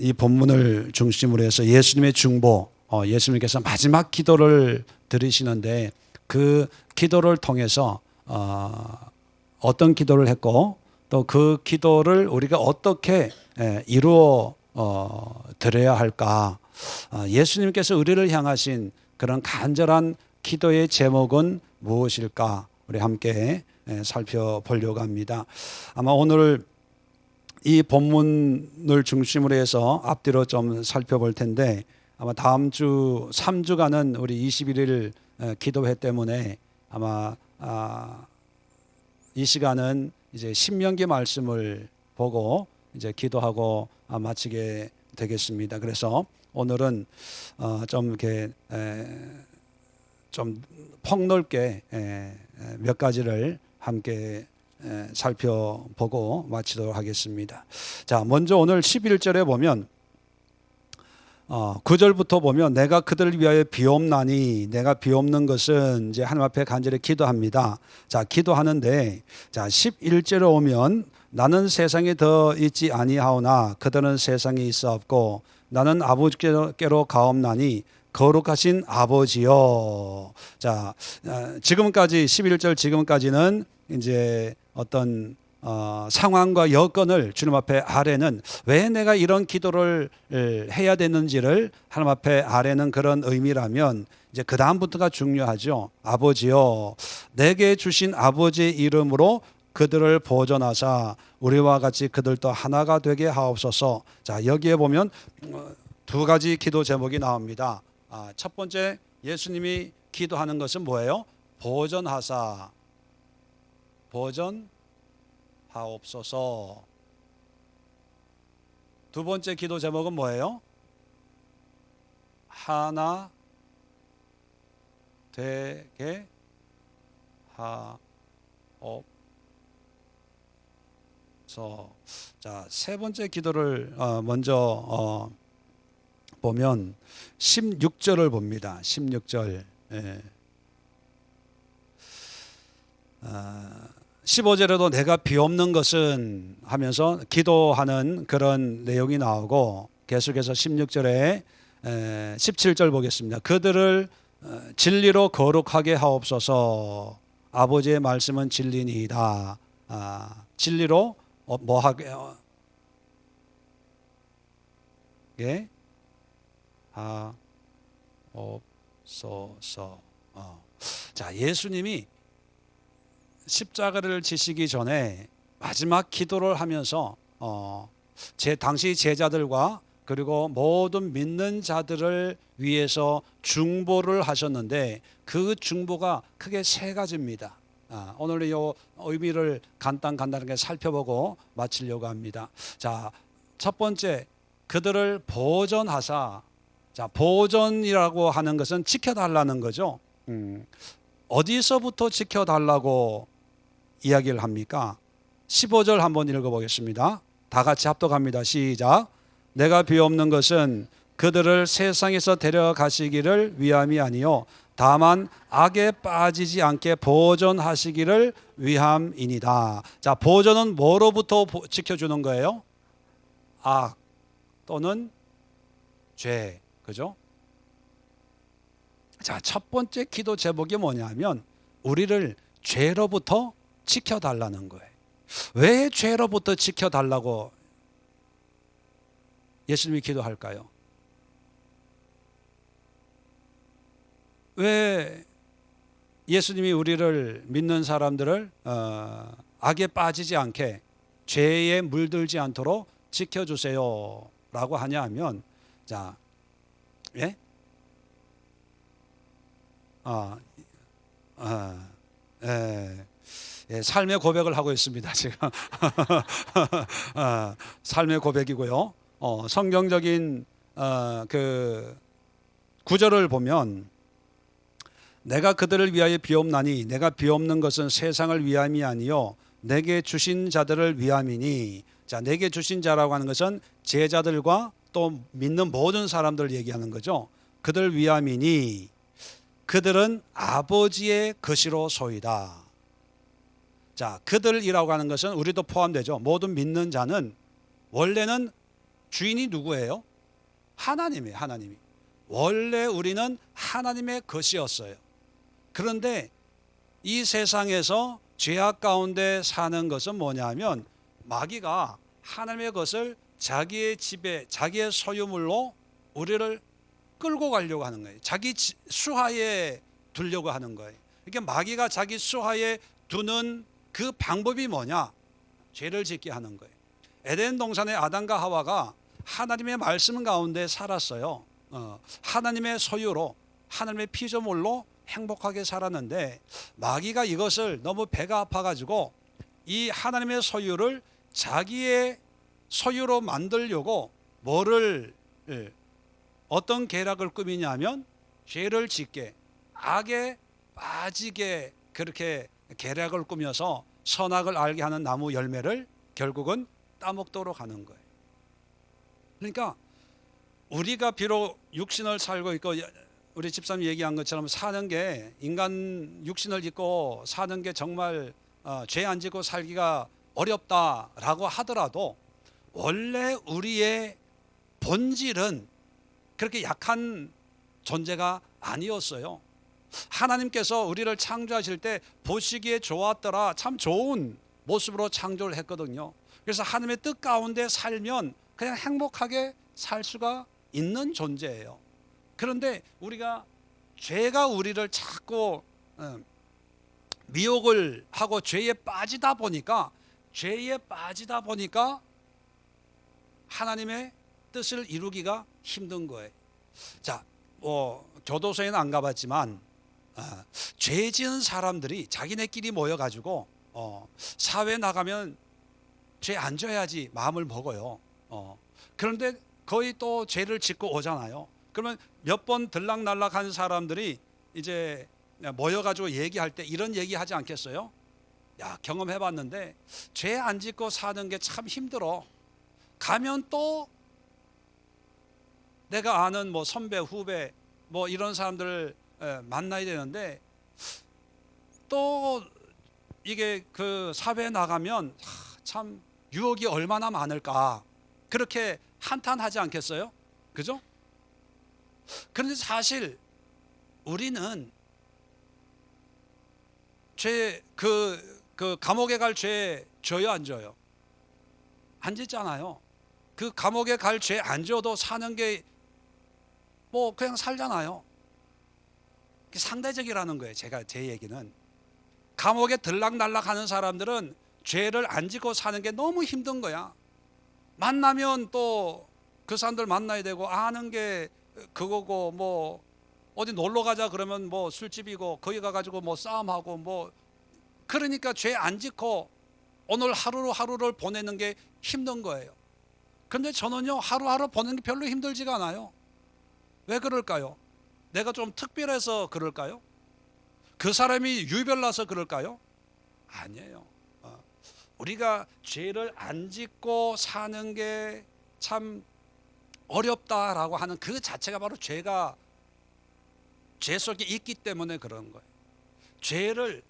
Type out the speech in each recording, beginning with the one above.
이 본문을 중심으로 해서 예수님의 중보, 예수님께서 마지막 기도를 드리시는데 그 기도를 통해서 어떤 기도를 했고 또 그 기도를 우리가 어떻게 이루어 드려야 할까? 예수님께서 우리를 향하신 그런 간절한 기도의 제목은 무엇일까? 우리 함께 살펴보려고 합니다. 아마 오늘 이 본문을 중심으로 해서 앞뒤로 좀 살펴볼 텐데 아마 다음 주 3주간은 우리 21일 기도회 때문에 아마 이 시간은 이제 신명기 말씀을 보고 이제 기도하고 마치게 되겠습니다. 그래서 오늘은 좀 이렇게 좀 폭넓게 몇 가지를 함께 살펴보고 마치도록 하겠습니다. 자, 먼저 오늘 11절에 보면 9절부터 보면 내가 그들을 위하여 비옵나니, 내가 비옵는 것은 이제 하나님 앞에 간절히 기도합니다. 자, 기도하는데 자 11절에 오면 나는 세상에 더 있지 아니하오나 그들은 세상에 있어 없고 나는 아버지께로 가옵나니 거룩하신 아버지여. 자, 지금까지 11절 지금까지는 이제 어떤 상황과 여건을 주님 앞에 아뢰는, 왜 내가 이런 기도를 해야 되는지를 하나님 앞에 아뢰는 그런 의미라면 이제 그 다음부터가 중요하죠. 아버지여, 내게 주신 아버지의 이름으로 그들을 보존하사 우리와 같이 그들도 하나가 되게 하옵소서. 자, 여기에 보면 두 가지 기도 제목이 나옵니다. 첫 번째, 예수님이 기도하는 것은 뭐예요? 보존하사, 보존하옵소서. 두 번째 기도 제목은 뭐예요? 하나 되게 하옵소서. 자, 세 번째 기도를 먼저 보면 16절을 봅니다. 16절. 15절에도 내가 비옵는 것은 하면서 기도하는 그런 내용이 나오고, 계속해서 16절에 17절 보겠습니다. 그들을 진리로 거룩하게 하옵소서. 아버지의 말씀은 진리니이다. 진리로 뭐하게 하옵소서. 자, 예수님이 십자가를 지시기 전에 마지막 기도를 하면서 제 당시 제자들과 그리고 모든 믿는 자들을 위해서 중보를 하셨는데 그 중보가 크게 세 가지입니다. 오늘 이 의미를 간단하게 살펴보고 마치려고 합니다. 자, 첫 번째, 그들을 보존하사. 자, 보존이라고 하는 것은 지켜달라는 거죠. 어디서부터 지켜달라고 이야기를 합니까? 15절 한번 읽어보겠습니다. 다 같이 합독합니다. 시작. 내가 비옵는 것은 그들을 세상에서 데려가시기를 위함이 아니요 다만 악에 빠지지 않게 보존하시기를 위함이니이다. 자, 보존은 뭐로부터 지켜주는 거예요? 악 또는 죄. 그죠? 자, 첫 번째 기도 제목이 뭐냐면 우리를 죄로부터 지켜달라는 거예요. 왜 죄로부터 지켜달라고 예수님이 기도할까요? 왜 예수님이 우리를 믿는 사람들을 악에 빠지지 않게 죄에 물들지 않도록 지켜주세요 라고 하냐 하면, 자, 예? 삶의 고백을 하고 있습니다 지금. 삶의 고백이고요. 성경적인 그 구절을 보면 내가 그들을 위하여 비옵나니, 내가 비옵는 것은 세상을 위함이 아니요 내게 주신 자들을 위함이니. 자, 내게 주신 자라고 하는 것은 제자들과 또 믿는 모든 사람들을 얘기하는 거죠. 그들 위함이니 그들은 아버지의 것이로소이다. 자, 그들이라고 하는 것은 우리도 포함되죠. 모든 믿는 자는 원래는 주인이 누구예요? 하나님이에요. 하나님이. 원래 우리는 하나님의 것이었어요. 그런데 이 세상에서 죄악 가운데 사는 것은 뭐냐면 마귀가 하나님의 것을 자기의 지배, 자기의 소유물로 우리를 끌고 가려고 하는 거예요. 자기 수하에 두려고 하는 거예요. 그러니까 마귀가 자기 수하에 두는 그 방법이 뭐냐? 죄를 짓게 하는 거예요. 에덴 동산의 아담과 하와가 하나님의 말씀 가운데 살았어요. 하나님의 소유로, 하나님의 피조물로 행복하게 살았는데 마귀가 이것을 너무 배가 아파가지고 이 하나님의 소유를 자기의 소유로 만들려고 어떤 계략을 꾸미냐면 죄를 짓게, 악에 빠지게 그렇게 계략을 꾸며서 선악을 알게 하는 나무 열매를 결국은 따먹도록 하는 거예요. 그러니까 우리가 비록 육신을 살고 있고 우리 집사님 얘기한 것처럼 사는 게 인간 육신을 입고 사는 게 정말 죄 안 짓고 살기가 어렵다라고 하더라도 원래 우리의 본질은 그렇게 약한 존재가 아니었어요. 하나님께서 우리를 창조하실 때 보시기에 좋았더라, 참 좋은 모습으로 창조를 했거든요. 그래서 하나님의 뜻 가운데 살면 그냥 행복하게 살 수가 있는 존재예요. 그런데 죄가 우리를 자꾸 미혹을 하고 죄에 빠지다 보니까 하나님의 뜻을 이루기가 힘든 거예요. 자, 교도소에는 안 가봤지만 죄 지은 사람들이 자기네끼리 모여가지고 사회 나가면 죄 안 져야지 마음을 먹어요. 그런데 거의 또 죄를 짓고 오잖아요. 그러면 몇 번 들락날락한 사람들이 이제 모여가지고 얘기할 때 이런 얘기 하지 않겠어요? 야, 경험해봤는데 죄 안 짓고 사는 게 참 힘들어. 가면 또 내가 아는 뭐 선배, 후배 뭐 이런 사람들을 만나야 되는데 또 이게 그 사회에 나가면 참 유혹이 얼마나 많을까 그렇게 한탄하지 않겠어요? 그죠? 그런데 사실 우리는 그 감옥에 갈 죄 져요, 안 져요? 안 짓잖아요. 그 감옥에 갈 죄 안 져도 사는 게 뭐 그냥 살잖아요. 상대적이라는 거예요. 제 얘기는 감옥에 들락날락 하는 사람들은 죄를 안 짓고 사는 게 너무 힘든 거야. 만나면 또 그 사람들 만나야 되고 아는 게 그거고 뭐 어디 놀러 가자 그러면 뭐 술집이고 거기 가가지고 뭐 싸움하고 뭐 그러니까 죄 안 짓고 오늘 하루를 보내는 게 힘든 거예요. 그런데 저는요 하루하루 보내는 게 별로 힘들지가 않아요. 왜 그럴까요? 내가 좀 특별해서 그럴까요? 그 사람이 유별나서 그럴까요? 아니에요. 우리가 죄를 안 짓고 사는 게 참 어렵다라고 하는 그 자체가 바로 죄 속에 있기 때문에 그런 거예요.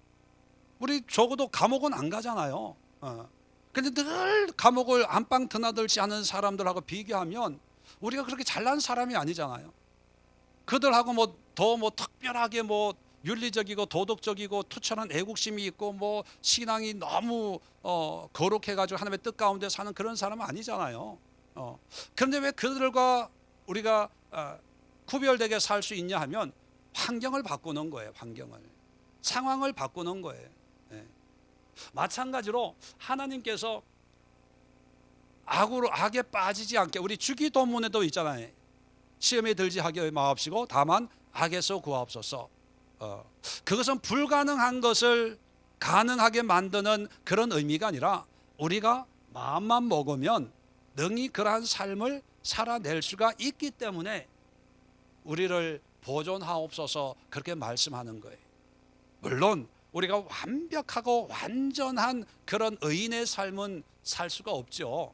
우리 적어도 감옥은 안 가잖아요. 근데 늘 감옥을 안방 드나들지 않은 사람들하고 비교하면 우리가 그렇게 잘난 사람이 아니잖아요. 그들하고 더 특별하게 윤리적이고 도덕적이고 투철한 애국심이 있고 신앙이 너무 거룩해가지고 하나님의 뜻 가운데 사는 그런 사람은 아니잖아요. 그런데 왜 그들과 우리가 구별되게 살 수 있냐 하면 환경을 바꾸는 거예요. 상황을 바꾸는 거예요. 마찬가지로 하나님께서 악에 빠지지 않게 우리 주기도문에도 있잖아요. 시험에 들지 하게 마옵시고 다만 악에서 구하옵소서. 그것은 불가능한 것을 가능하게 만드는 그런 의미가 아니라 우리가 마음만 먹으면 능히 그러한 삶을 살아낼 수가 있기 때문에 우리를 보존하옵소서 그렇게 말씀하는 거예요. 물론 우리가 완벽하고 완전한 그런 의인의 삶은 살 수가 없죠.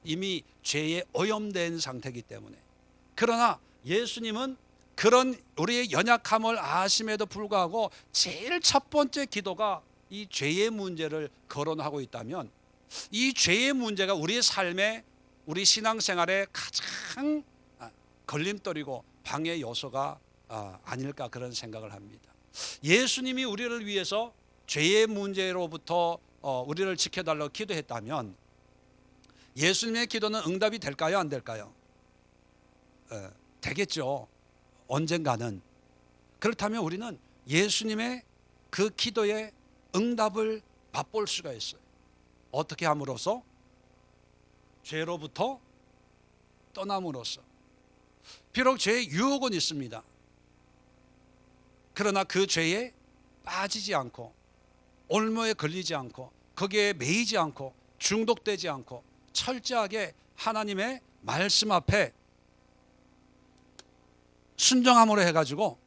이미 죄에 오염된 상태이기 때문에. 그러나 예수님은 그런 우리의 연약함을 아심에도 불구하고 제일 첫 번째 기도가 이 죄의 문제를 거론하고 있다면 이 죄의 문제가 우리의 삶에 우리 신앙생활의 가장 걸림돌이고 방해 요소가 아닐까 그런 생각을 합니다. 예수님이 우리를 위해서 죄의 문제로부터 우리를 지켜달라고 기도했다면 예수님의 기도는 응답이 될까요? 안 될까요? 되겠죠. 언젠가는. 그렇다면 우리는 예수님의 그 기도의 응답을 맛볼 수가 있어요. 어떻게 함으로써? 죄로부터 떠남으로써. 비록 죄의 유혹은 있습니다. 그러나 그 죄에 빠지지 않고 올무에 걸리지 않고 거기에 매이지 않고 중독되지 않고 철저하게 하나님의 말씀 앞에 순종함으로 해가지고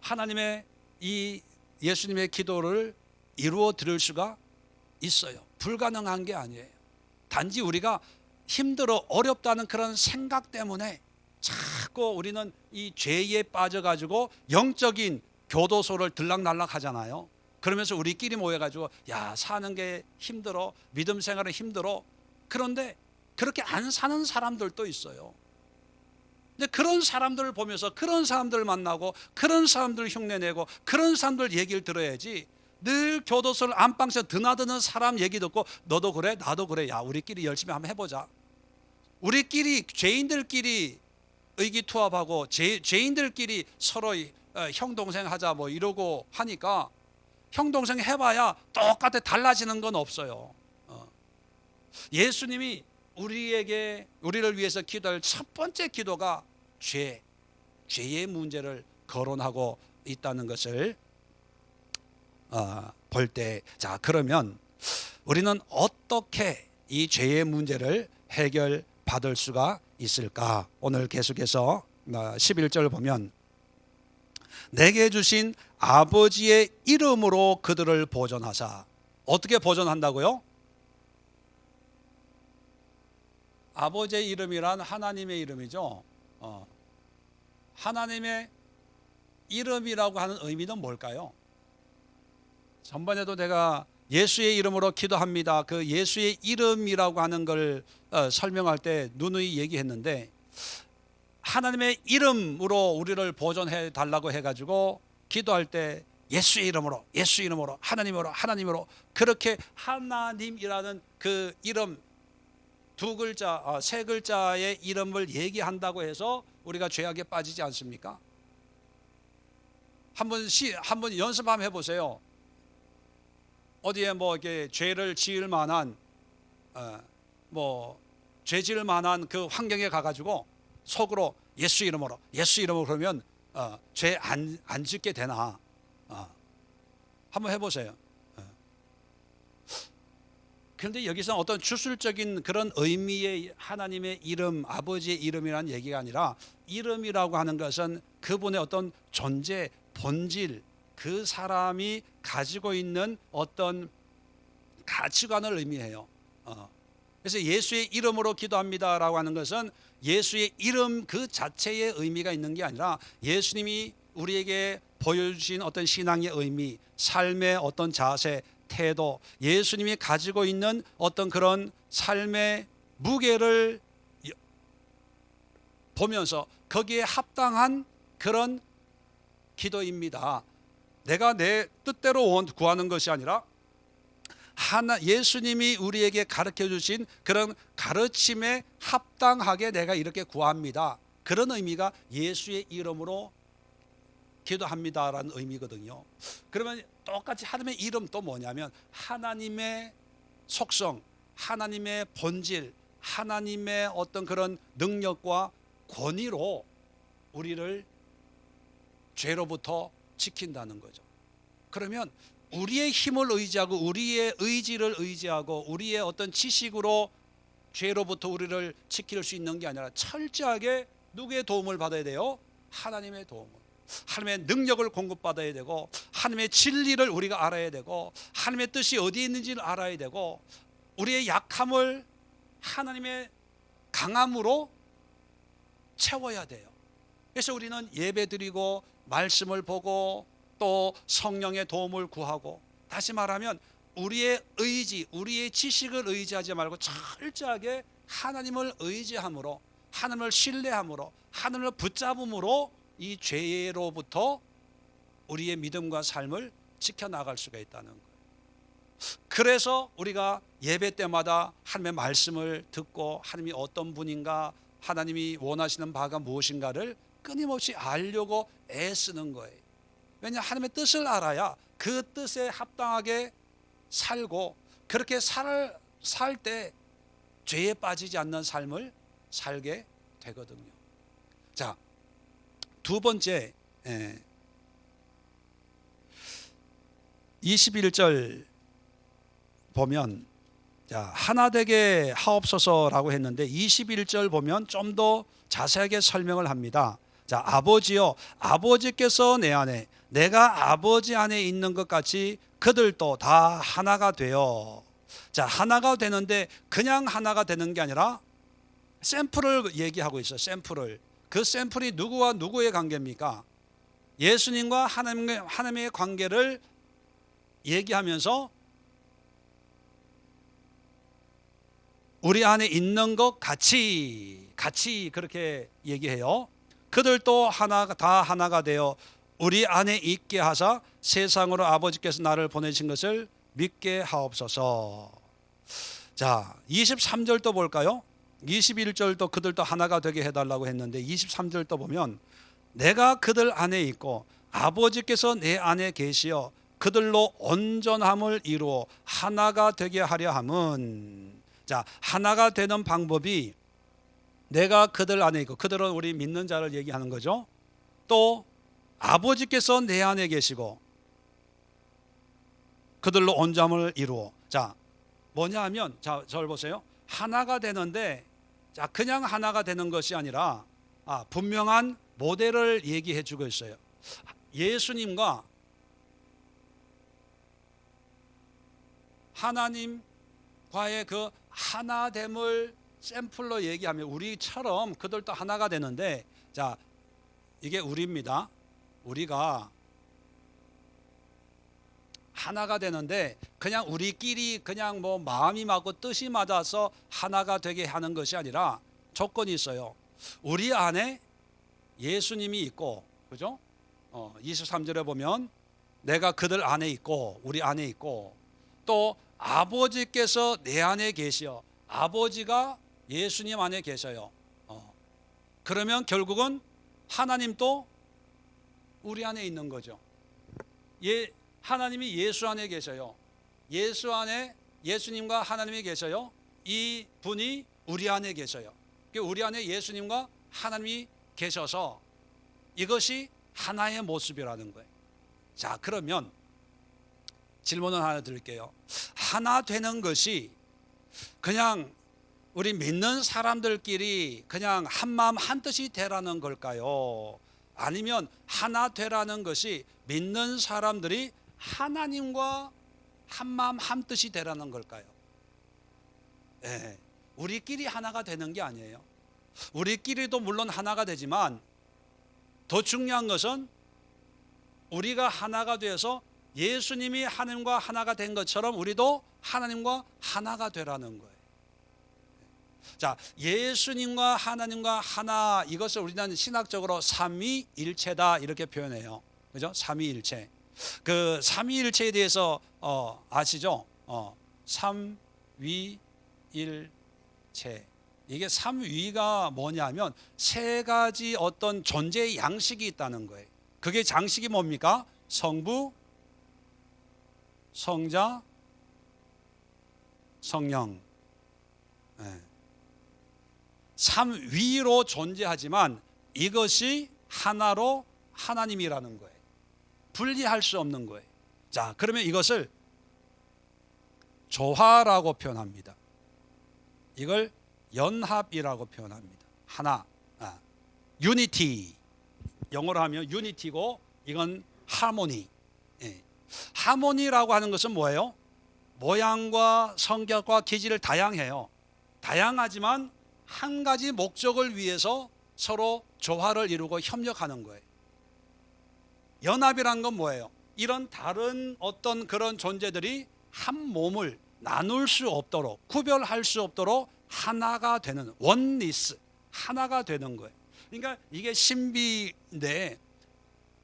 하나님의 이 예수님의 기도를 이루어 드릴 수가 있어요. 불가능한 게 아니에요. 단지 우리가 힘들어 어렵다는 그런 생각 때문에 자꾸 우리는 이 죄에 빠져가지고 영적인 교도소를 들락날락 하잖아요. 그러면서 우리끼리 모여가지고 야, 사는 게 힘들어, 믿음 생활은 힘들어. 그런데 그렇게 안 사는 사람들도 있어요. 근데 그런 사람들을 보면서 그런 사람들을 만나고 그런 사람들을 흉내내고 그런 사람들 얘기를 들어야지, 늘 교도소를 안방에서 드나드는 사람 얘기 듣고 너도 그래 나도 그래, 야 우리끼리 열심히 한번 해보자. 우리끼리 죄인들끼리 의기투합하고 죄인들끼리 서로 형 동생 하자 뭐 이러고 하니까 형 동생 해봐야 똑같아, 달라지는 건 없어요. 예수님이 우리를 위해서 기도할 첫 번째 기도가 죄의 문제를 거론하고 있다는 것을 볼 때, 자 그러면 우리는 어떻게 이 죄의 문제를 해결받을 수가 있을까? 오늘 계속해서 11절 보면 내게 주신 아버지의 이름으로 그들을 보존하사. 어떻게 보존한다고요? 아버지의 이름이란 하나님의 이름이죠. 하나님의 이름이라고 하는 의미는 뭘까요? 전번에도 내가 예수의 이름으로 기도합니다. 그 예수의 이름이라고 하는 걸 설명할 때 누누이 얘기했는데, 하나님의 이름으로 우리를 보존해 달라고 해가지고 기도할 때 예수의 이름으로, 예수의 이름으로, 하나님으로, 하나님으로, 그렇게 하나님이라는 그 이름 두 글자, 세 글자의 이름을 얘기한다고 해서 우리가 죄악에 빠지지 않습니까? 한번 연습 한번 해보세요. 어디에 뭐 이렇게 죄를 지을 만한 죄 지을 만한 그 환경에 가가지고 속으로 예수 이름으로, 예수 이름으로 그러면 죄 안 짓게 되나? 한번 해보세요. 그런데 여기서 어떤 주술적인 그런 의미의 하나님의 이름, 아버지의 이름이라는 얘기가 아니라, 이름이라고 하는 것은 그분의 어떤 존재, 본질, 그 사람이 가지고 있는 어떤 가치관을 의미해요. 그래서 예수의 이름으로 기도합니다라고 하는 것은 예수의 이름 그 자체의 의미가 있는 게 아니라 예수님이 우리에게 보여주신 어떤 신앙의 의미, 삶의 어떤 자세, 태도, 예수님이 가지고 있는 어떤 그런 삶의 무게를 보면서 거기에 합당한 그런 기도입니다. 내가 내 뜻대로 구하는 것이 아니라 예수님이 우리에게 가르쳐 주신 그런 가르침에 합당하게 내가 이렇게 구합니다. 그런 의미가 예수의 이름으로 기도합니다라는 의미거든요. 그러면 똑같이 하나님의 이름 또 뭐냐면 하나님의 속성, 하나님의 본질, 하나님의 어떤 그런 능력과 권위로 우리를 죄로부터 지킨다는 거죠. 그러면 우리의 힘을 의지하고 우리의 의지를 의지하고 우리의 어떤 지식으로 죄로부터 우리를 지킬 수 있는 게 아니라 철저하게 누구의 도움을 받아야 돼요? 하나님의 도움을. 하나님의 능력을 공급받아야 되고, 하나님의 진리를 우리가 알아야 되고, 하나님의 뜻이 어디에 있는지를 알아야 되고, 우리의 약함을 하나님의 강함으로 채워야 돼요. 그래서 우리는 예배 드리고 말씀을 보고 또 성령의 도움을 구하고, 다시 말하면 우리의 의지, 우리의 지식을 의지하지 말고 철저하게 하나님을 의지함으로, 하나님을 신뢰함으로, 하나님을 붙잡음으로 이 죄로부터 우리의 믿음과 삶을 지켜나갈 수가 있다는 거예요. 그래서 우리가 예배 때마다 하나님의 말씀을 듣고 하나님이 어떤 분인가, 하나님이 원하시는 바가 무엇인가를 끊임없이 알려고 애쓰는 거예요. 왜냐, 하나님의 뜻을 알아야 그 뜻에 합당하게 살고, 그렇게 살 때 죄에 빠지지 않는 삶을 살게 되거든요. 자, 두 번째, 21절 보면, 자, 하나 되게 하옵소서라고 했는데 21절 보면 좀 더 자세하게 설명을 합니다. 자, 아버지요, 아버지께서 내 안에, 내가 아버지 안에 있는 것 같이 그들도 다 하나가 되어. 자, 하나가 되는데 그냥 하나가 되는 게 아니라 샘플을 얘기하고 있어요. 샘플을. 그 샘플이 누구와 누구의 관계입니까? 예수님과 하나님의 관계를 얘기하면서 우리 안에 있는 것 같이 그렇게 얘기해요. 그들도 다 하나가 되어 우리 안에 있게 하사 세상으로 아버지께서 나를 보내신 것을 믿게 하옵소서. 자, 23절도 볼까요? 21절도 그들도 하나가 되게 해달라고 했는데 23절도 보면, 내가 그들 안에 있고 아버지께서 내 안에 계시어 그들로 온전함을 이루어 하나가 되게 하려 함은. 자, 하나가 되는 방법이 내가 그들 안에 있고, 그들은 우리 믿는 자를 얘기하는 거죠. 또 아버지께서 내 안에 계시고 그들로 온전함을 이루어. 자, 뭐냐 하면, 자, 저를 보세요. 하나가 되는데, 자, 그냥 하나가 되는 것이 아니라 분명한 모델을 얘기해 주고 있어요. 예수님과 하나님과의 그 하나됨을 샘플로 얘기하면 우리처럼 그들도 하나가 되는데, 자, 이게 우리입니다. 우리가 하나가 되는데 그냥 우리끼리 그냥 뭐 마음이 맞고 뜻이 맞아서 하나가 되게 하는 것이 아니라 조건이 있어요. 우리 안에 예수님이 있고, 그죠? 23절에 보면 내가 그들 안에 있고 우리 안에 있고, 또 아버지께서 내 안에 계시어, 아버지가 예수님 안에 계셔요. 그러면 결국은 하나님도 우리 안에 있는 거죠. 하나님이 예수 안에 계셔요. 예수 안에 예수님과 하나님이 계셔요. 이 분이 우리 안에 계셔요. 우리 안에 예수님과 하나님이 계셔서 이것이 하나의 모습이라는 거예요. 자, 그러면 질문을 하나 드릴게요. 하나 되는 것이 그냥 우리 믿는 사람들끼리 그냥 한 마음 한 뜻이 되라는 걸까요? 아니면 하나 되라는 것이 믿는 사람들이 하나님과 한 마음 한 뜻이 되라는 걸까요? 네, 우리끼리 하나가 되는 게 아니에요. 우리끼리도 물론 하나가 되지만 더 중요한 것은 우리가 하나가 되어서 예수님이 하나님과 하나가 된 것처럼 우리도 하나님과 하나가 되라는 거예요. 자, 예수님과 하나님과 하나, 이것을 우리는 신학적으로 삼위일체다 이렇게 표현해요. 그죠? 삼위일체. 그 삼위일체에 대해서 아시죠? 삼위일체. 이게 삼위가 뭐냐면 세 가지 어떤 존재의 양식이 있다는 거예요. 그게 장식이 뭡니까? 성부, 성자, 성령. 네. 삼위로 존재하지만 이것이 하나로 하나님이라는 거예요. 분리할 수 없는 거예요. 자, 그러면 이것을 조화라고 표현합니다. 이걸 연합이라고 표현합니다. 하나, 유니티. 영어로 하면 유니티고 이건 하모니. 하모니라고 하는 것은 뭐예요? 모양과 성격과 기질을 다양해요. 다양하지만 한 가지 목적을 위해서 서로 조화를 이루고 협력하는 거예요. 연합이란 건 뭐예요? 이런 다른 어떤 그런 존재들이 한 몸을 나눌 수 없도록, 구별할 수 없도록 하나가 되는 원리스, 하나가 되는 거예요. 그러니까 이게 신비인데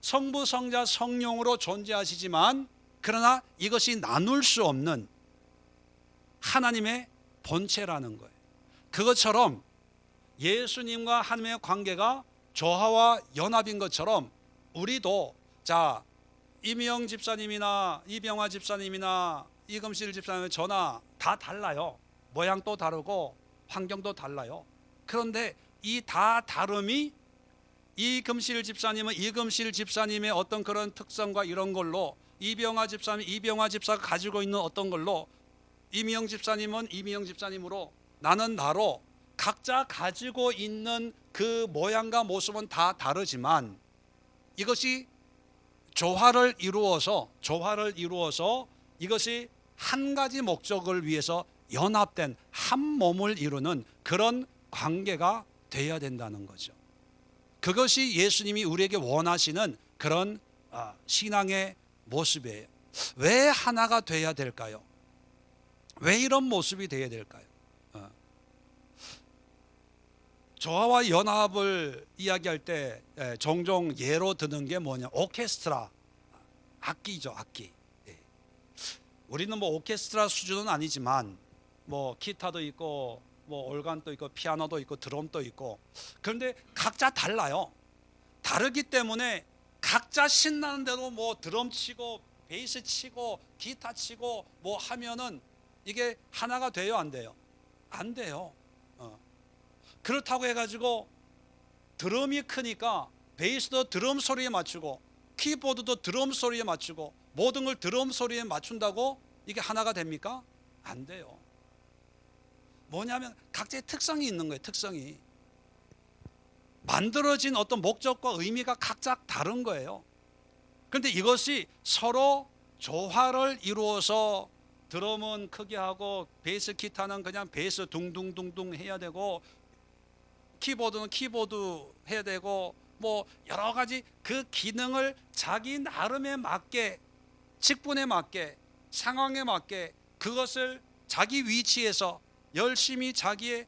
성부, 성자, 성령으로 존재하시지만 그러나 이것이 나눌 수 없는 하나님의 본체라는 거예요. 그것처럼 예수님과 하나님의 관계가 조화와 연합인 것처럼 우리도 자 이미영 집사님이나 이병화 집사님이나 이금실 집사님의 저나 다 달라요. 모양도 다르고 환경도 달라요. 그런데 이 다 다름이 이금실 집사님은 이금실 집사님의 어떤 그런 특성과 이런 걸로, 이병화 집사님 이병화 집사가 가지고 있는 어떤 걸로, 이미영 집사님은 이미영 집사님으로, 나는 나로 각자 가지고 있는 그 모양과 모습은 다 다르지만 이것이 조화를 이루어서 이것이 한 가지 목적을 위해서 연합된 한 몸을 이루는 그런 관계가 되어야 된다는 거죠. 그것이 예수님이 우리에게 원하시는 그런 신앙의 모습이에요. 왜 하나가 되어야 될까요? 왜 이런 모습이 되어야 될까요? 조화와 연합을 이야기할 때 종종 예로 드는 게 뭐냐, 오케스트라, 악기죠, 악기. 우리는 뭐 오케스트라 수준은 아니지만 뭐 기타도 있고 뭐 올간도 있고 피아노도 있고 드럼도 있고, 그런데 각자 달라요. 다르기 때문에 각자 신나는 대로 뭐 드럼 치고 베이스 치고 기타 치고 뭐 하면은 이게 하나가 돼요, 안 돼요? 안 돼요. 그렇다고 해가지고 드럼이 크니까 베이스도 드럼 소리에 맞추고 키보드도 드럼 소리에 맞추고 모든 걸 드럼 소리에 맞춘다고 이게 하나가 됩니까? 안 돼요. 뭐냐면 각자의 특성이 있는 거예요. 특성이 만들어진 어떤 목적과 의미가 각자 다른 거예요. 그런데 이것이 서로 조화를 이루어서 드럼은 크게 하고 베이스 기타는 그냥 베이스 둥둥둥둥 해야 되고 키보드는 키보드 해야 되고 뭐 여러 가지 그 기능을 자기 나름에 맞게, 직분에 맞게, 상황에 맞게 그것을 자기 위치에서 열심히 자기의,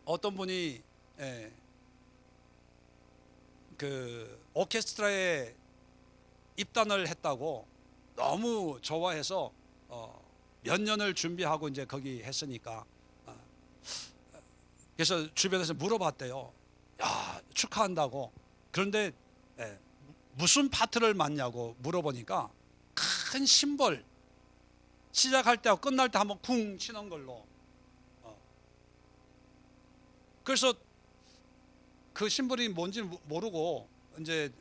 어떤 분이 그 오케스트라에 입단을 했다고 너무 좋아해서 몇 년을 준비하고 이제 거기 했으니까 그래서 주변에서 물어봤대요. 야, 축하한다고. 그런데 무슨 파트를 맡냐고 물어보니까 큰 심벌, 시작할 때하고 끝날 때 한번 쿵 치는 걸로. 그래서 그 심벌이 뭔지 모르고 이제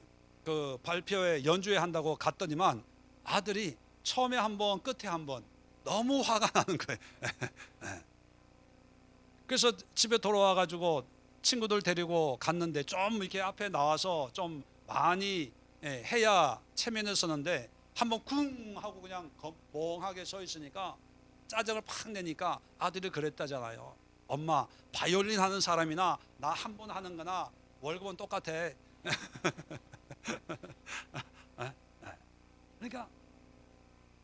그 발표회 연주회 한다고 갔더니만 아들이 처음에 한번 끝에 한번 너무 화가 나는 거예요. 그래서 집에 돌아와 가지고 친구들 데리고 갔는데 좀 이렇게 앞에 나와서 좀 많이 해야 체면을 쓰는데 한번 쿵 하고 그냥 멍하게 서 있으니까 짜증을 팍 내니까 아들이 그랬다잖아요. 엄마, 바이올린 하는 사람이나 나 한 번 하는 거나 월급은 똑같아. 그러니까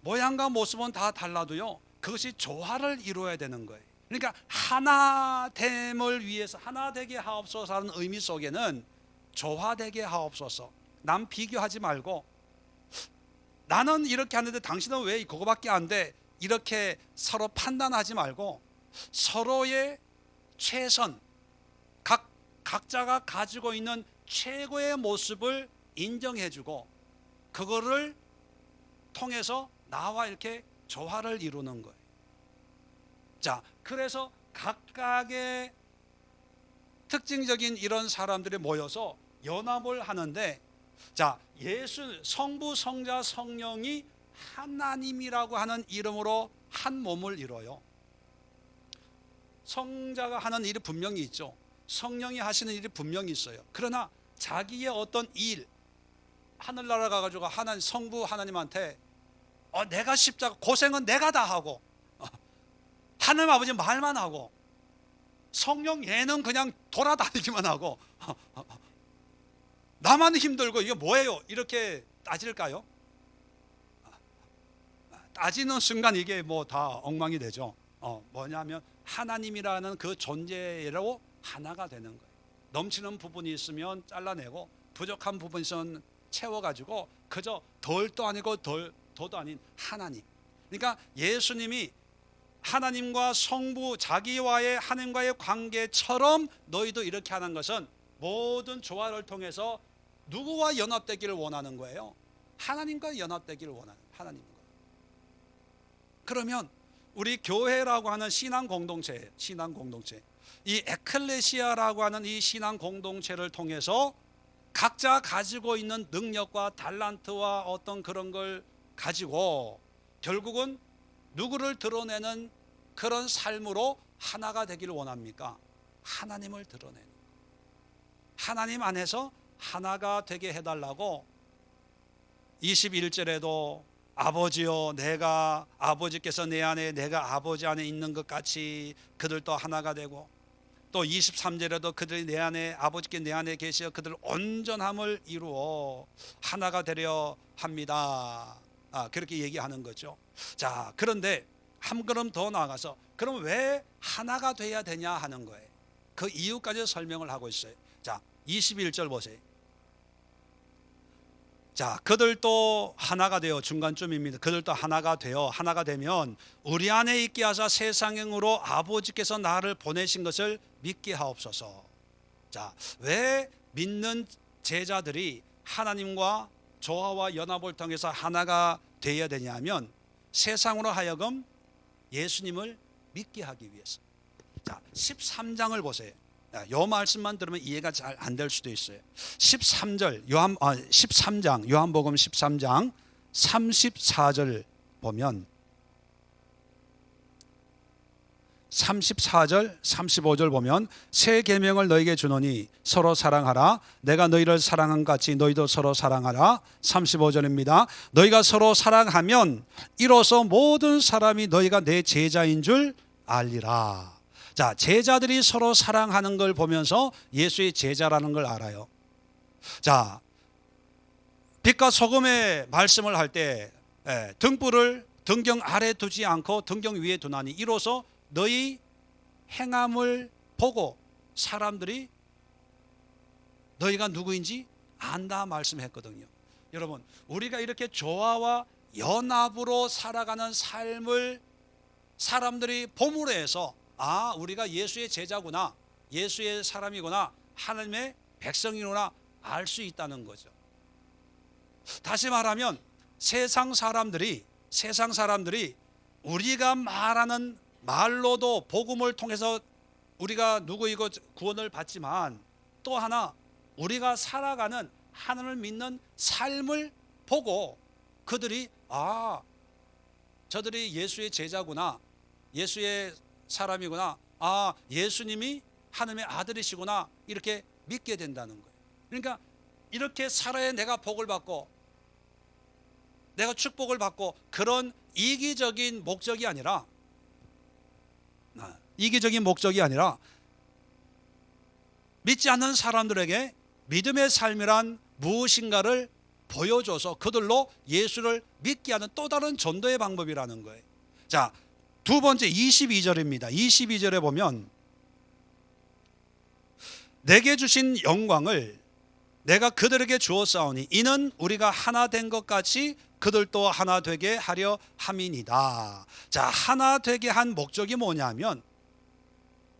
모양과 모습은 다 달라도요, 그것이 조화를 이루어야 되는 거예요. 그러니까 하나됨을 위해서 하나되게 하옵소서 하는 의미 속에는 조화되게 하옵소서, 남 비교하지 말고 나는 이렇게 하는데 당신은 왜 그거밖에 안 돼, 이렇게 서로 판단하지 말고 서로의 최선, 각자가 가지고 있는 최고의 모습을 인정해주고 그거를 통해서 나와 이렇게 조화를 이루는 거예요. 자, 그래서 각각의 특징적인 이런 사람들이 모여서 연합을 하는데, 자, 예수, 성부, 성자, 성령이 하나님이라고 하는 이름으로 한 몸을 이뤄요. 성자가 하는 일이 분명히 있죠. 성령이 하시는 일이 분명히 있어요. 그러나 자기의 어떤 일, 하늘나라 가가지고 하나님, 성부 하나님한테 내가 십자가 고생은 내가 다 하고, 하나님 아버지 말만 하고, 성령 얘는 그냥 돌아다니기만 하고, 나만 힘들고 이게 뭐예요? 이렇게 따질까요? 따지는 순간 이게 뭐 다 엉망이 되죠. 뭐냐면 하나님이라는 그 존재로 하나가 되는 거예요. 넘치는 부분이 있으면 잘라내고 부족한 부분이 있으면 채워가지고 그저 덜도 아니고 더도 아닌 하나님. 그러니까 예수님이 하나님과 성부 자기와의 하나님과의 관계처럼 너희도 이렇게 하는 것은 모든 조화를 통해서 누구와 연합되기를 원하는 거예요? 하나님과 연합되기를 원하는 하나님과. 그러면 우리 교회라고 하는 신앙 공동체예요. 신앙 공동체. 이 에클레시아라고 하는 이 신앙 공동체를 통해서 각자 가지고 있는 능력과 달란트와 어떤 그런 걸 가지고 결국은 누구를 드러내는 그런 삶으로 하나가 되기를 원합니까? 하나님을 드러내는, 하나님 안에서 하나가 되게 해달라고 21절에도 아버지여 내가 아버지께서 내 안에 내가 아버지 안에 있는 것 같이 그들도 하나가 되고, 또 23절에도 그들이 내 안에 아버지께 내 안에 계시어 그들 온전함을 이루어 하나가 되려 합니다. 그렇게 얘기하는 거죠. 자, 그런데 한 걸음 더 나아가서 그럼 왜 하나가 돼야 되냐 하는 거예요. 그 이유까지 설명을 하고 있어요. 자, 21절 보세요. 자, 그들도 하나가 되어, 중간쯤입니다. 그들도 하나가 되어, 하나가 되면 우리 안에 있게 하사 세상으로 아버지께서 나를 보내신 것을 믿게 하옵소서. 자, 왜 믿는 제자들이 하나님과 조화와 연합을 통해서 하나가 되어야 되냐면 세상으로 하여금 예수님을 믿게 하기 위해서. 자, 13장을 보세요. 요 말씀만 들으면 이해가 잘 안 될 수도 있어요. 13장 요한복음 13장 34절 보면 34절 35절 보면 새 계명을 너희에게 주노니 서로 사랑하라. 내가 너희를 사랑한 같이 너희도 서로 사랑하라. 35절입니다. 너희가 서로 사랑하면 이로써 모든 사람이 너희가 내 제자인 줄 알리라. 자, 제자들이 서로 사랑하는 걸 보면서 예수의 제자라는 걸 알아요. 자, 빛과 소금의 말씀을 할 때 등불을 등경 아래 두지 않고 등경 위에 두나니 이로써 너희 행함을 보고 사람들이 너희가 누구인지 안다 말씀했거든요. 여러분, 우리가 이렇게 조화와 연합으로 살아가는 삶을 사람들이 봄으로 해서 우리가 예수의 제자구나, 예수의 사람이구나, 하나님의 백성이구나 알 수 있다는 거죠. 다시 말하면 세상 사람들이 우리가 말하는 말로도 복음을 통해서 우리가 누구이고 구원을 받지만 또 하나 우리가 살아가는 하나님을 믿는 삶을 보고 그들이 저들이 예수의 제자구나, 예수의 사람이구나, 예수님이 하나님의 아들이시구나 이렇게 믿게 된다는 거예요. 그러니까 이렇게 살아야 내가 복을 받고 내가 축복을 받고 그런 이기적인 목적이 아니라 믿지 않는 사람들에게 믿음의 삶이란 무엇인가를 보여줘서 그들로 예수를 믿게 하는 또 다른 전도의 방법이라는 거예요. 자, 두 번째 22절입니다. 22절에 보면 내게 주신 영광을 내가 그들에게 주었사오니 이는 우리가 하나 된 것 같이 그들도 하나 되게 하려 함이니이다. 자, 하나 되게 한 목적이 뭐냐면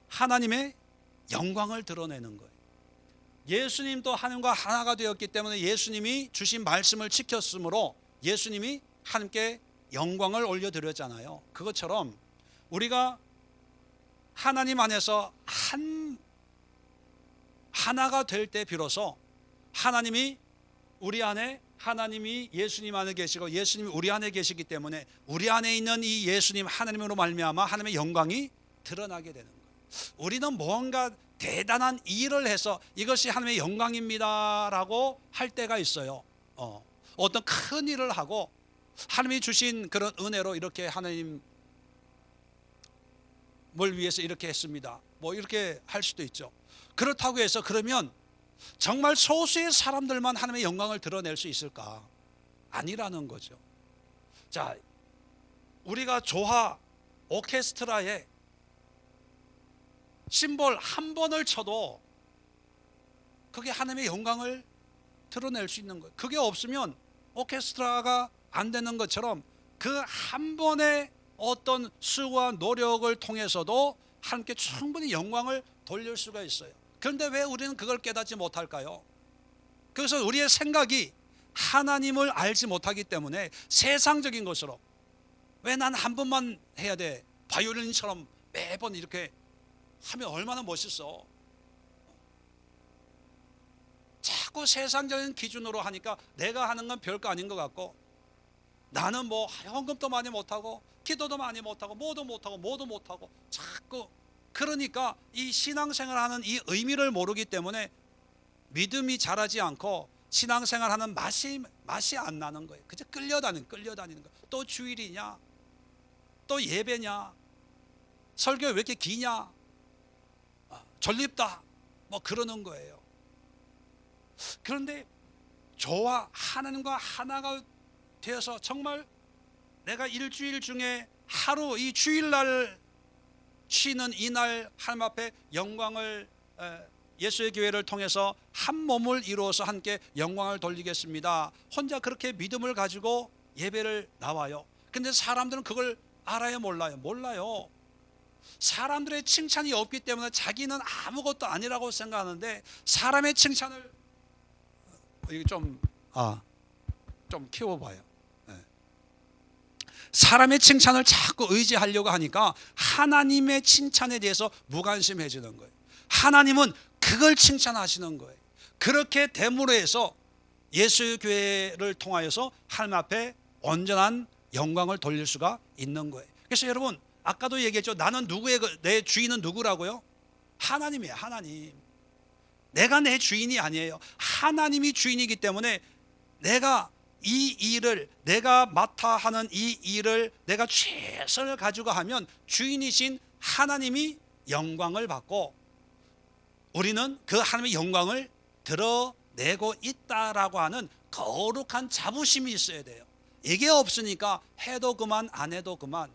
하나님의 영광을 드러내는 거예요. 예수님도 하나님과 하나가 되었기 때문에 예수님이 주신 말씀을 지켰으므로 예수님이 하나님께 영광을 올려드렸잖아요. 그것처럼 우리가 하나님 안에서 하나가 될 때 비로소 하나님이 우리 안에, 하나님이 예수님 안에 계시고 예수님이 우리 안에 계시기 때문에 우리 안에 있는 이 예수님 하나님으로 말미암아 하나님의 영광이 드러나게 되는 거예요. 우리는 뭔가 대단한 일을 해서 이것이 하나님의 영광입니다라고 할 때가 있어요. 어떤 큰 일을 하고 하나님이 주신 그런 은혜로 이렇게 하나님을 위해서 이렇게 했습니다. 뭐 이렇게 할 수도 있죠. 그렇다고 해서 그러면 정말 소수의 사람들만 하나님의 영광을 드러낼 수 있을까? 아니라는 거죠. 자, 우리가 조화 오케스트라에 심볼 한 번을 쳐도 그게 하나님의 영광을 드러낼 수 있는 거예요. 그게 없으면 오케스트라가 안 되는 것처럼 그 한 번의 어떤 수고와 노력을 통해서도 하나님께 충분히 영광을 돌릴 수가 있어요. 그런데 왜 우리는 그걸 깨닫지 못할까요? 그래서 우리의 생각이 하나님을 알지 못하기 때문에 세상적인 것으로, 왜 난 한 번만 해야 돼, 바이올린처럼 매번 이렇게 하면 얼마나 멋있어. 자꾸 세상적인 기준으로 하니까 내가 하는 건 별거 아닌 것 같고, 나는 뭐 헌금도 많이 못하고 기도도 많이 못하고 뭐도 못하고 자꾸, 그러니까 이 신앙생활하는 이 의미를 모르기 때문에 믿음이 자라지 않고 신앙생활하는 맛이 안 나는 거예요. 그저 끌려다니는 거예요. 또 주일이냐, 또 예배냐, 설교 왜 이렇게 기냐, 졸립다, 뭐 그러는 거예요. 그런데 저와 하나님과 하나가 되어서 정말 내가 일주일 중에 하루, 이 주일날 쉬는 이날 하나님 앞에 영광을, 예수의 교회를 통해서 한 몸을 이루어서 함께 영광을 돌리겠습니다. 혼자 그렇게 믿음을 가지고 예배를 나와요. 근데 사람들은 그걸 알아요, 몰라요? 몰라요. 사람들의 칭찬이 없기 때문에 자기는 아무것도 아니라고 생각하는데, 사람의 칭찬을 좀 키워봐요. 사람의 칭찬을 자꾸 의지하려고 하니까 하나님의 칭찬에 대해서 무관심해지는 거예요. 하나님은 그걸 칭찬하시는 거예요. 그렇게 됨으로 해서 예수의 교회를 통하여서 하나님 앞에 온전한 영광을 돌릴 수가 있는 거예요. 그래서 여러분, 아까도 얘기했죠. 나는 누구의, 내 주인은 누구라고요? 하나님이에요. 하나님. 내가 내 주인이 아니에요. 하나님이 주인이기 때문에 내가 이 일을, 내가 맡아 하는 이 일을 내가 최선을 가지고 하면 주인이신 하나님이 영광을 받고, 우리는 그 하나님의 영광을 드러내고 있다라고 하는 거룩한 자부심이 있어야 돼요. 이게 없으니까 해도 그만 안 해도 그만,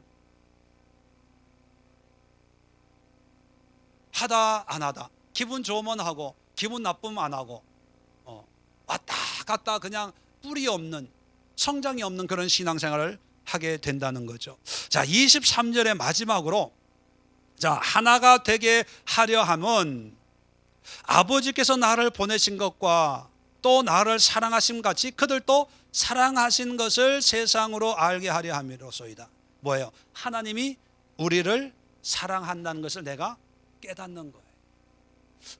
하다 안 하다, 기분 좋으면 하고 기분 나쁘면 안 하고, 왔다 갔다 그냥 뿌리 없는, 성장이 없는 그런 신앙생활을 하게 된다는 거죠. 자, 23절의 마지막으로, 자, 하나가 되게 하려 함은 아버지께서 나를 보내신 것과 또 나를 사랑하심 같이 그들도 사랑하신 것을 세상으로 알게 하려 함이로소이다. 뭐예요? 하나님이 우리를 사랑한다는 것을 내가 깨닫는 거예요.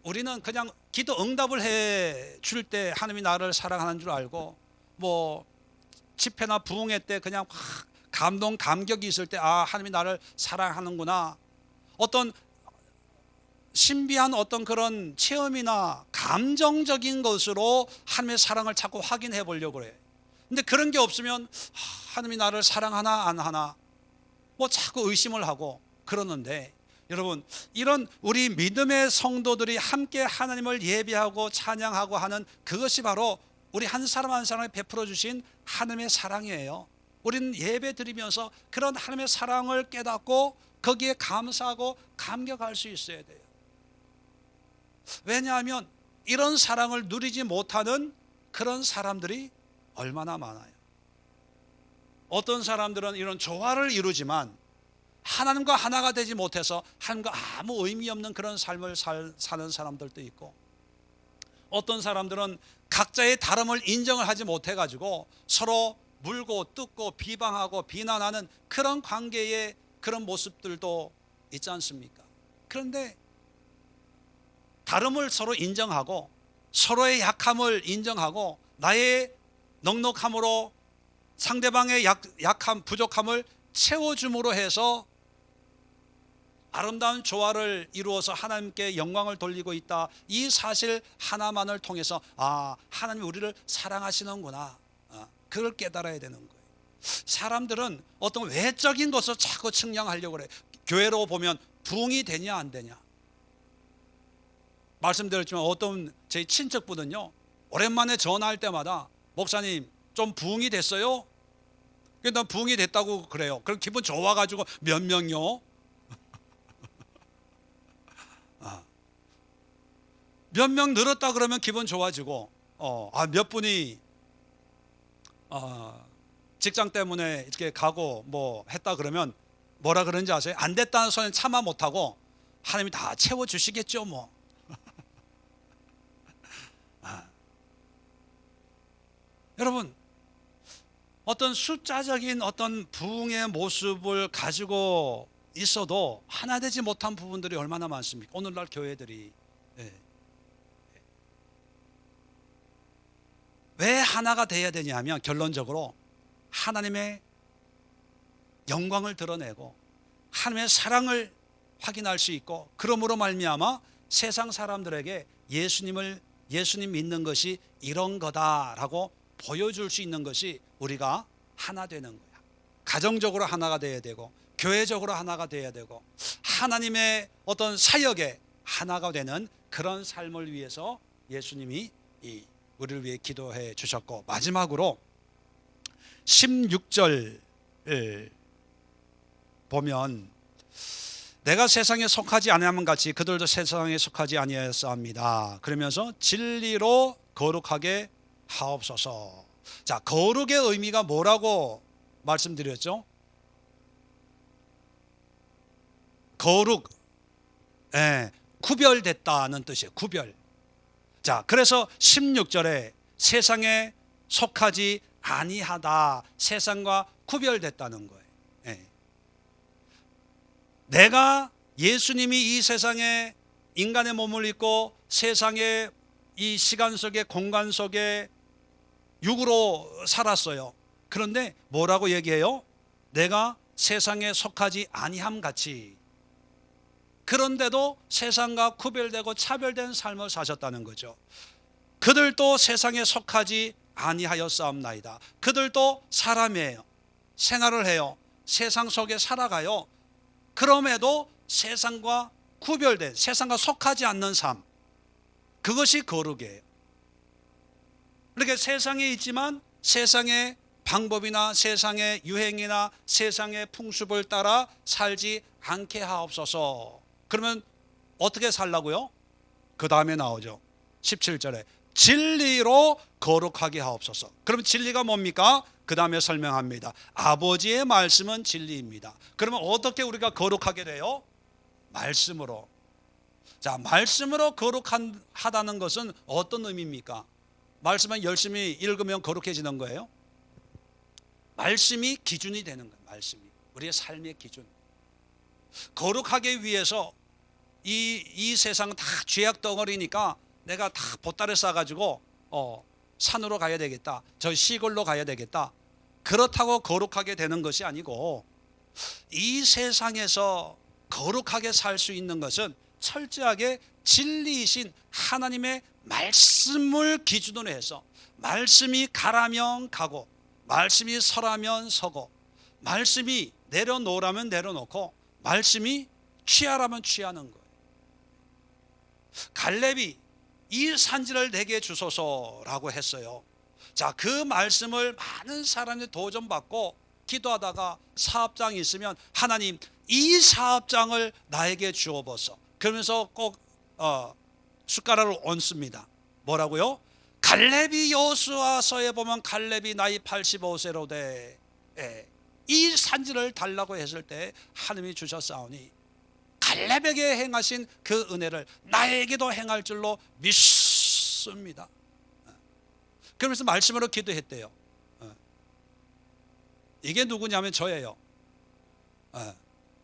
우리는 그냥 기도 응답을 해 줄 때 하나님이 나를 사랑하는 줄 알고, 뭐 집회나 부흥회 때 그냥 확 감동, 감격이 있을 때, 아, 하나님이 나를 사랑하는구나, 어떤 신비한 어떤 그런 체험이나 감정적인 것으로 하나님의 사랑을 자꾸 확인해 보려고 그래. 근데 그런 게 없으면 하나님이 나를 사랑하나 안 하나 뭐 자꾸 의심을 하고 그러는데, 여러분, 이런 우리 믿음의 성도들이 함께 하나님을 예배하고 찬양하고 하는 그것이 바로 우리 한 사람 한 사람에 베풀어 주신 하나님의 사랑이에요. 우리는 예배 드리면서 그런 하나님의 사랑을 깨닫고 거기에 감사하고 감격할 수 있어야 돼요. 왜냐하면 이런 사랑을 누리지 못하는 그런 사람들이 얼마나 많아요. 어떤 사람들은 이런 조화를 이루지만 하나님과 하나가 되지 못해서 하나님과 아무 의미 없는 그런 삶을 사는 사람들도 있고, 어떤 사람들은 각자의 다름을 인정을 하지 못해가지고 서로 물고 뜯고 비방하고 비난하는 그런 관계의 그런 모습들도 있지 않습니까? 그런데 다름을 서로 인정하고 서로의 약함을 인정하고 나의 넉넉함으로 상대방의 약함, 부족함을 채워줌으로 해서 아름다운 조화를 이루어서 하나님께 영광을 돌리고 있다, 이 사실 하나만을 통해서 아, 하나님이 우리를 사랑하시는구나, 그걸 깨달아야 되는 거예요. 사람들은 어떤 외적인 것을 자꾸 측량하려고 그래요. 교회로 보면 부흥이 되냐 안 되냐. 말씀드렸지만 어떤 제 친척분은요, 오랜만에 전화할 때마다 목사님 좀 부흥이 됐어요? 난 부흥이 됐다고 그래요. 그럼 기분 좋아가지고 몇 명요? 몇 명 늘었다 그러면 기분 좋아지고, 몇 분이 직장 때문에 이렇게 가고 뭐 했다 그러면 뭐라 그러는지 아세요? 안 됐다는 소리는 참아 못하고 하나님이 다 채워주시겠죠 뭐. 여러분, 어떤 숫자적인 어떤 부흥의 모습을 가지고 있어도 하나 되지 못한 부분들이 얼마나 많습니까? 오늘날 교회들이. 왜 하나가 돼야 되냐면, 결론적으로 하나님의 영광을 드러내고 하나님의 사랑을 확인할 수 있고, 그러므로 말미암아 세상 사람들에게 예수님 믿는 것이 이런 거다라고 보여줄 수 있는 것이 우리가 하나 되는 거야. 가정적으로 하나가 돼야 되고, 교회적으로 하나가 돼야 되고, 하나님의 어떤 사역에 하나가 되는 그런 삶을 위해서 예수님이 우리를 위해 기도해 주셨고, 마지막으로 16절 보면, 내가 세상에 속하지 아니함은 같이 그들도 세상에 속하지 아니하였사옵니다. 그러면서 진리로 거룩하게 하옵소서. 자, 거룩의 의미가 뭐라고 말씀드렸죠? 거룩, 구별됐다는 뜻이에요. 구별. 자, 그래서 16절에 세상에 속하지 아니하다, 세상과 구별됐다는 거예요. 내가 예수님이 이 세상에 인간의 몸을 입고 세상의 이 시간 속에, 공간 속에 육으로 살았어요. 그런데 뭐라고 얘기해요? 내가 세상에 속하지 아니함 같이. 그런데도 세상과 구별되고 차별된 삶을 사셨다는 거죠. 그들도 세상에 속하지 아니하였사옵나이다. 그들도 사람이에요. 생활을 해요. 세상 속에 살아가요. 그럼에도 세상과 구별된, 세상과 속하지 않는 삶, 그것이 거룩이에요. 그러니까 세상에 있지만 세상의 방법이나 세상의 유행이나 세상의 풍습을 따라 살지 않게 하옵소서. 그러면 어떻게 살라고요? 그 다음에 나오죠. 17절에 진리로 거룩하게 하옵소서. 그럼 진리가 뭡니까? 그 다음에 설명합니다. 아버지의 말씀은 진리입니다. 그러면 어떻게 우리가 거룩하게 돼요? 말씀으로. 자, 말씀으로 거룩하다는 것은 어떤 의미입니까? 말씀은 열심히 읽으면 거룩해지는 거예요? 말씀이 기준이 되는 거예요. 말씀이 우리의 삶의 기준. 거룩하기 위해서 이 세상은 다 죄악 덩어리니까 내가 다 보따리 싸가지고 산으로 가야 되겠다, 저 시골로 가야 되겠다, 그렇다고 거룩하게 되는 것이 아니고, 이 세상에서 거룩하게 살 수 있는 것은 철저하게 진리이신 하나님의 말씀을 기준으로 해서, 말씀이 가라면 가고, 말씀이 서라면 서고, 말씀이 내려놓으라면 내려놓고, 말씀이 취하라면 취하는 거예요. 갈렙이 이 산지를 내게 주소서라고 했어요. 자, 그 말씀을 많은 사람이 도전받고 기도하다가 사업장이 있으면, 하나님 이 사업장을 나에게 주어보소. 그러면서 꼭 숟가락을 얹습니다. 뭐라고요? 갈렙이 여호수아서에 보면 갈렙이 나이 85세로 돼 이 산지를 달라고 했을 때 하나님이 주셨사오니 갈렙에게 행하신 그 은혜를 나에게도 행할 줄로 믿습니다. 그러면서 말씀으로 기도했대요. 이게 누구냐면 저예요.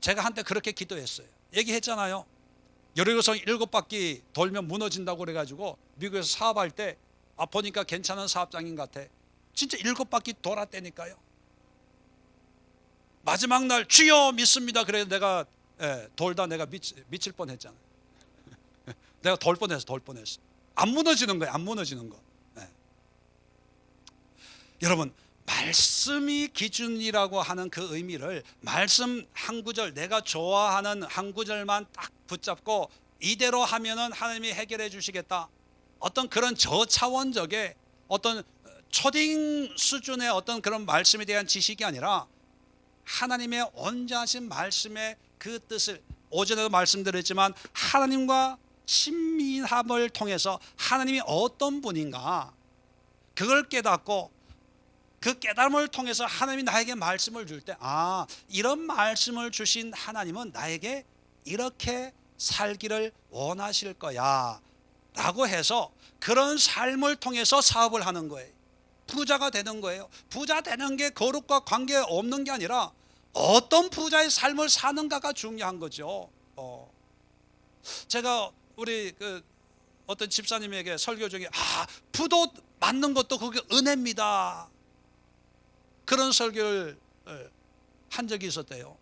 제가 한때 그렇게 기도했어요. 얘기했잖아요. 여리고성 7바퀴 돌면 무너진다고 그래가지고 미국에서 사업할 때 보니까 괜찮은 사업장인 것 같아. 진짜 7바퀴 돌았다니까요. 마지막 날 주여 믿습니다. 그래서 내가 돌다 내가 미칠 뻔했잖아. 내가 돌 뻔했어. 안 무너지는 거예요. 안 무너지는 거. 여러분, 말씀이 기준이라고 하는 그 의미를, 말씀 한 구절, 내가 좋아하는 한 구절만 딱 붙잡고 이대로 하면은 하나님이 해결해 주시겠다, 어떤 그런 저차원적의 어떤 초딩 수준의 어떤 그런 말씀에 대한 지식이 아니라, 하나님의 온전하신 말씀의 그 뜻을, 오전에도 말씀드렸지만 하나님과 친밀함을 통해서 하나님이 어떤 분인가 그걸 깨닫고 그 깨달음을 통해서 하나님이 나에게 말씀을 줄 때, 이런 말씀을 주신 하나님은 나에게 이렇게 살기를 원하실 거야 라고 해서 그런 삶을 통해서 사업을 하는 거예요. 부자가 되는 거예요. 부자 되는 게 거룩과 관계없는 게 아니라 어떤 부자의 삶을 사는가가 중요한 거죠. 제가 우리 어떤 집사님에게 설교 중에 부도 맞는 것도 그게 은혜입니다, 그런 설교를 한 적이 있었대요.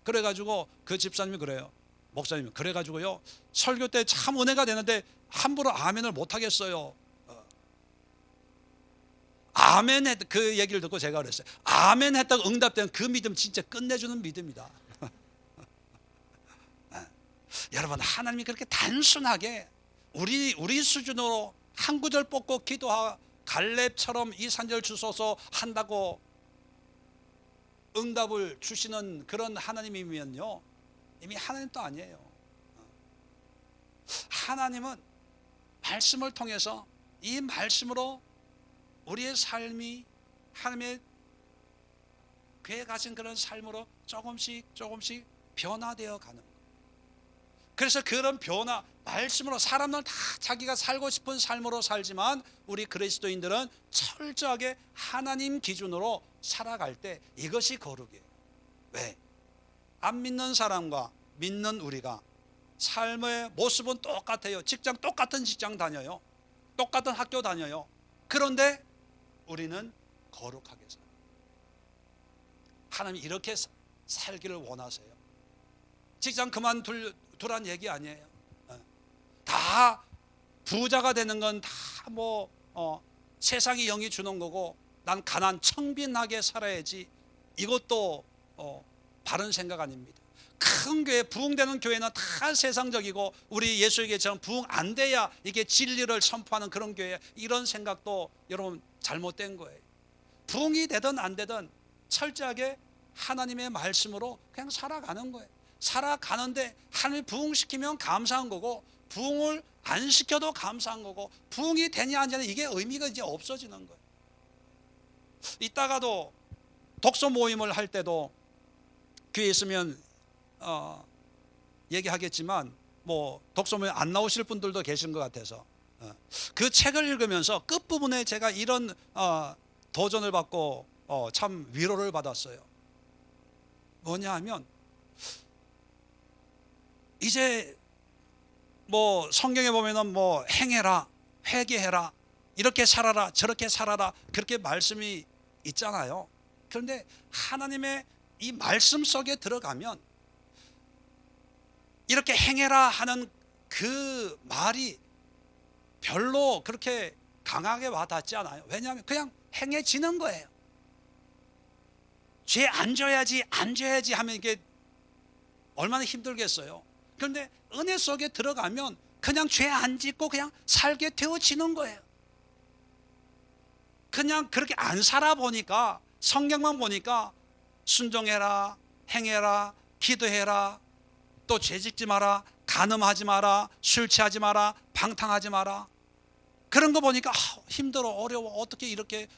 그래가지고 그 집사님이 그래요. 목사님이 그래가지고요, 설교 때 참 은혜가 되는데 함부로 아멘을 못 하겠어요. 아멘 그 얘기를 듣고 제가 그랬어요. 아멘 했다고 응답되는 그 믿음 진짜 끝내주는 믿음이다. 여러분, 하나님이 그렇게 단순하게 우리 수준으로 한 구절 뽑고 기도하 갈렙처럼 이 산절 주소서 한다고 응답을 주시는 그런 하나님이면요, 이미 하나님도 아니에요. 하나님은 말씀을 통해서 이 말씀으로 우리의 삶이 하나님의 계획하신 그런 삶으로 조금씩 변화되어 가는 거예요. 그래서 그런 변화, 말씀으로 사람들 다 자기가 살고 싶은 삶으로 살지만 우리 그리스도인들은 철저하게 하나님 기준으로 살아갈 때 이것이 거룩이에요. 왜? 안 믿는 사람과 믿는 우리가 삶의 모습은 똑같아요. 똑같은 직장 다녀요. 똑같은 학교 다녀요. 그런데 우리는 거룩하게 살아요. 하나님이 이렇게 살기를 원하세요. 직장 그만두란 얘기 아니에요. 다 부자가 되는 건 다 세상이 영이 주는 거고 난 가난 청빈하게 살아야지, 이것도 바른 생각 아닙니다. 큰 교회, 부흥되는 교회는 다 세상적이고 우리 예수에게처럼 부흥 안 돼야 이게 진리를 선포하는 그런 교회, 이런 생각도 여러분 잘못된 거예요. 부흥이 되든 안 되든 철저하게 하나님의 말씀으로 그냥 살아가는 거예요. 살아가는데 하나님이 부흥시키면 감사한 거고 부흥을 안 시켜도 감사한 거고, 부흥이 되냐 안 되냐 이게 의미가 이제 없어지는 거예요. 이따가도 독서 모임을 할 때도 교회에 있으면 얘기하겠지만 독서 모임 안 나오실 분들도 계신 것 같아서 그 책을 읽으면서 끝부분에 제가 이런 도전을 받고 참 위로를 받았어요. 뭐냐 하면, 이제 성경에 보면은 행해라, 회개해라, 이렇게 살아라, 저렇게 살아라, 그렇게 말씀이 있잖아요. 그런데 하나님의 이 말씀 속에 들어가면 이렇게 행해라 하는 그 말이 별로 그렇게 강하게 와닿지 않아요. 왜냐하면 그냥 행해지는 거예요. 죄 안 져야지 하면 이게 얼마나 힘들겠어요. 그런데 은혜 속에 들어가면 그냥 죄 안 짓고 그냥 살게 되어지는 거예요. 그냥 그렇게 안 살아보니까, 성경만 보니까 순종해라, 행해라, 기도해라, 또 죄짓지 마라, 간음하지 마라, 술 취하지 마라, 방탕하지 마라, 그런 거 보니까 힘들어, 어려워, 어떻게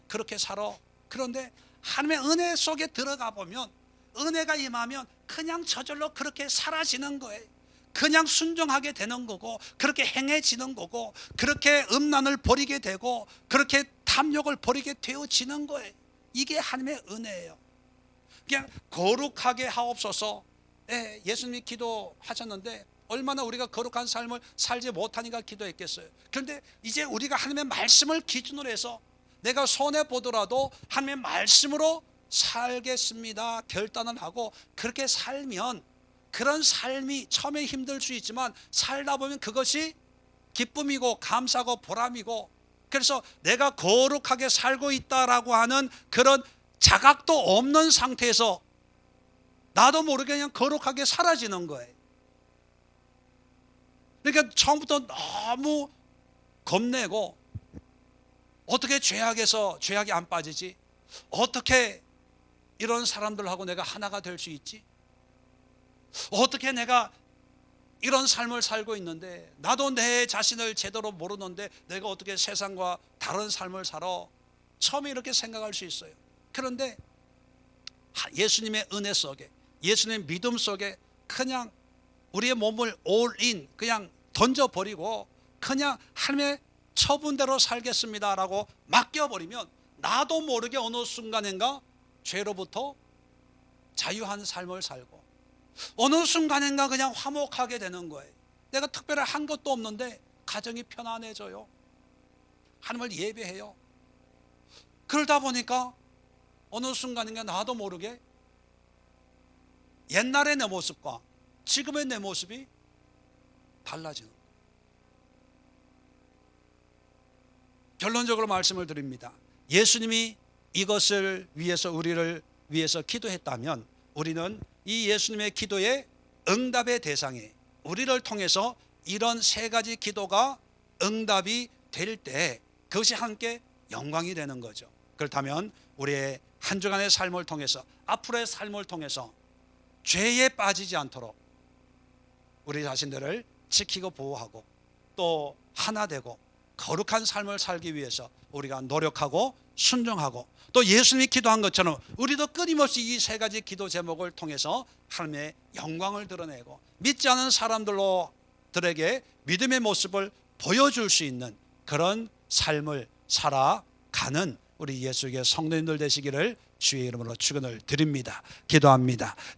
그렇게 살아. 그런데 하나님의 은혜 속에 들어가 보면, 은혜가 임하면 그냥 저절로 그렇게 사라지는 거예요. 그냥 순종하게 되는 거고, 그렇게 행해지는 거고, 그렇게 음란을 버리게 되고, 그렇게 탐욕을 버리게 되어지는 거예요. 이게 하나님의 은혜예요. 그냥 거룩하게 하옵소서. 예수님이 기도하셨는데 얼마나 우리가 거룩한 삶을 살지 못하니까 기도했겠어요. 그런데 이제 우리가 하나님의 말씀을 기준으로 해서 내가 손해보더라도 하나님의 말씀으로 살겠습니다 결단을 하고, 그렇게 살면, 그런 삶이 처음에 힘들 수 있지만 살다 보면 그것이 기쁨이고 감사고 보람이고, 그래서 내가 거룩하게 살고 있다라고 하는 그런 자각도 없는 상태에서 나도 모르게 그냥 거룩하게 사라지는 거예요. 그러니까 처음부터 너무 겁내고, 어떻게 죄악에서 죄악이 안 빠지지? 어떻게 이런 사람들하고 내가 하나가 될 수 있지? 어떻게 내가 이런 삶을 살고 있는데 나도 내 자신을 제대로 모르는데 내가 어떻게 세상과 다른 삶을 살아? 처음에 이렇게 생각할 수 있어요. 그런데 예수님의 은혜 속에, 예수님의 믿음 속에 그냥 우리의 몸을 올인 그냥 던져버리고 그냥 하나님의 처분대로 살겠습니다라고 맡겨버리면 나도 모르게 어느 순간인가 죄로부터 자유한 삶을 살고 어느 순간인가 그냥 화목하게 되는 거예요. 내가 특별히 한 것도 없는데 가정이 편안해져요. 하나님을 예배해요. 그러다 보니까 어느 순간인가 나도 모르게 옛날의 내 모습과 지금의 내 모습이 달라지는 거예요. 결론적으로 말씀을 드립니다. 예수님이 이것을 위해서 우리를 위해서 기도했다면 우리는 이 예수님의 기도의 응답의 대상에 우리를 통해서 이런 세 가지 기도가 응답이 될 때 그것이 함께 영광이 되는 거죠. 그렇다면 우리의 한 주간의 삶을 통해서 앞으로의 삶을 통해서 죄에 빠지지 않도록 우리 자신들을 지키고 보호하고 또 하나 되고 거룩한 삶을 살기 위해서 우리가 노력하고 순종하고 또 예수님이 기도한 것처럼 우리도 끊임없이 이 세 가지 기도 제목을 통해서 하나님의 영광을 드러내고 믿지 않은 사람들에게 믿음의 모습을 보여줄 수 있는 그런 삶을 살아가는 우리 예수의 성도님들 되시기를 주의 이름으로 축원을 드립니다. 기도합니다.